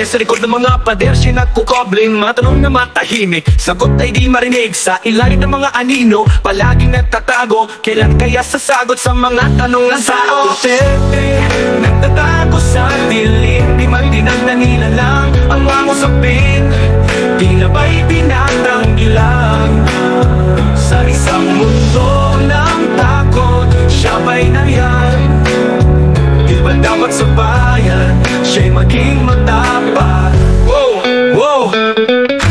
Sa likod ng mga pader, siya nagkukobling. Mga tanong na matahimik, sagot ay di marinig. Sa ilalim ng mga anino, palaging nagtatago. Kailan kaya sasagot sa mga tanong na sao? Nagtatago sa dilim, di man dinagdanilalang ang mga usapin. Tila ba'y tinatanggilang sa isang mundo ng takot? Siya ba'y nariyan? Di ba dapat sa bayan siya'y maging matapat? Wow, wow.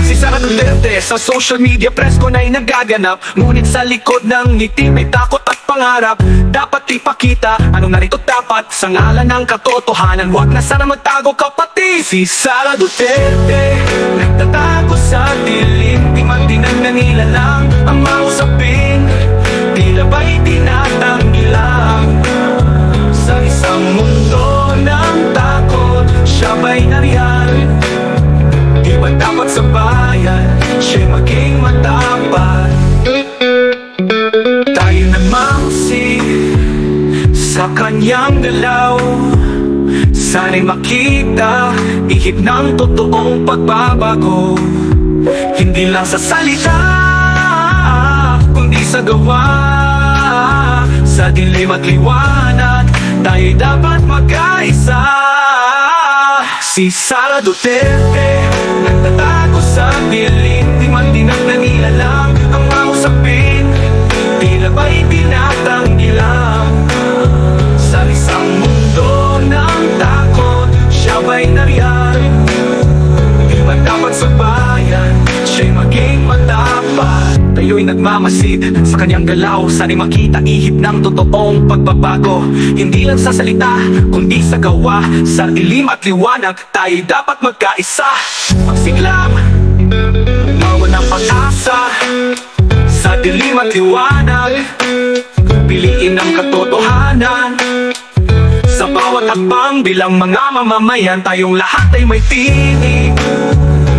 Si Sara Duterte sa social media presko na'y nagaganap, ngunit sa likod ng ngiti may takot at pangarap. Dapat ipakita anong narito dapat sa ngalan ng katotohanan. Huwag na sana magtago kapatid. Si Sara Duterte nagtatago sa dilim, di man dinagdanilalang ang mga usapin. Tila ba'y tinatanggilang sa isang mundo ng takot? Siya ba'y nariyan? Di ba dapat sa bayan siya'y maging matapat? Tayo nagmamasid sa kanyang galaw, sana'y makita ihip ng totoong pagbabago. Hindi lang sa salita, kundi sa gawa. Sa dilim at liwanag, tayo'y dapat magkaisa. Si Sara Duterte nagtatago sa dilim, di man dinagdanilalang ang mga usapin. Tila ba'y tinatanggilang sa isang mundo ng takot? Siya ba'y nariyan? Di ba dapat sa bayan siya'y maging matapat? Tayo'y nagmamasid sa kanyang galaw, sana'y makita ihip ng totoong pagbabago. Hindi lang sa salita, kundi sa gawa. Sa dilim at liwanag, tayo'y dapat magkaisa. Magsiglab, mawan ng pag-asa. Sa dilim at liwanag, piliin ang katotohanan. Sa bawat hakbang bilang mga mamamayan, tayong lahat ay may tinig.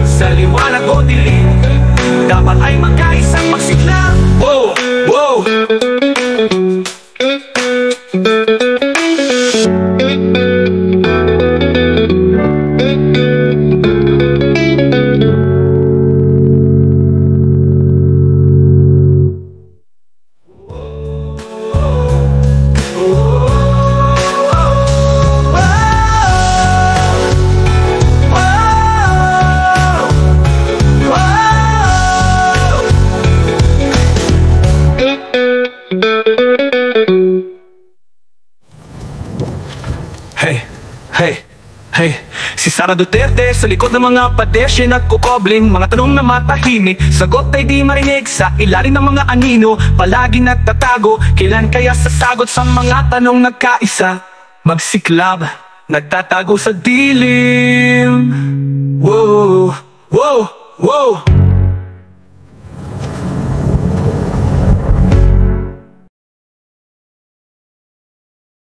Sa liwanag o dilim, dapat ay magkaisang magsiglab. Wow, wow. Hey, si Sara Duterte sa likod ng mga pader, siya nagkukobling. Mga tanong na matahimik, sagot ay di marinig. Sa ilalim ng mga anino, palagi nagtatago. Kailan kaya sasagot sa mga tanong nagkaisa? Magsiklab, nagtatago sa dilim. Wow, wow, wow.